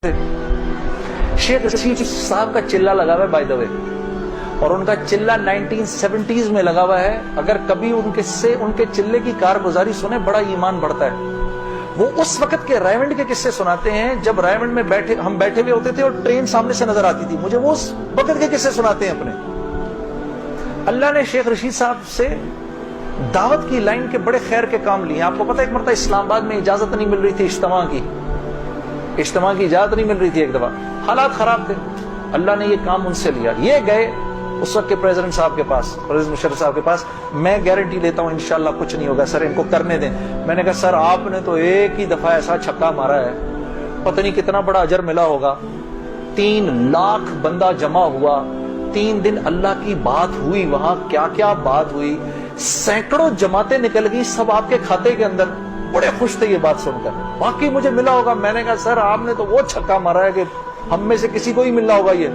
शेख रशीद साहब का चिल्ला लगा हुआ है बाय द वे, और उनका चिल्ला 1970s में लगा हुआ है। अगर कभी उनके चिल्ले की कारगुजारी सुने बड़ा ईमान बढ़ता है। वो उस वक्त के रायवंड के किस्से सुनाते हैं जब रायवंड में हम बैठे हुए होते थे और ट्रेन सामने से नजर आती थी। मुझे वो उस वक्त के किस्से सुनाते हैं अपने। अल्लाह ने शेख रशीद साहब से दावत की लाइन के बड़े खैर के काम लिए। आपको पता है एक मरतबा इस्लामाबाद में इजाजत नहीं मिल रही थी इज्तिमा की इजाजत नहीं मिल रही थी। एक दफा हालात खराब थे, अल्लाह ने ये काम उनसे लिया। ये गए उस वक्त के प्रेसिडेंट साहब के पास, प्रेसिडेंट मुशर्रफ साहब के पास। मैं गारंटी लेता हूं इंशाल्लाह कुछ नहीं होगा सर, इनको करने दें। मैंने कहा सर आपने तो एक ही दफा ऐसा छक्का मारा है, पता नहीं कितना बड़ा अजर मिला होगा। 3 लाख बंदा जमा हुआ, 3 दिन अल्लाह की बात हुई, वहां क्या क्या बात हुई, सैकड़ों जमातें निकल गई सब आपके खाते के अंदर। बड़े खुश थे ये बात सुनकर, बाकी मुझे मिला होगा। मैंने कहा सर आपने तो वो छक्का मारा है कि हम में से किसी को ही मिलना होगा ये।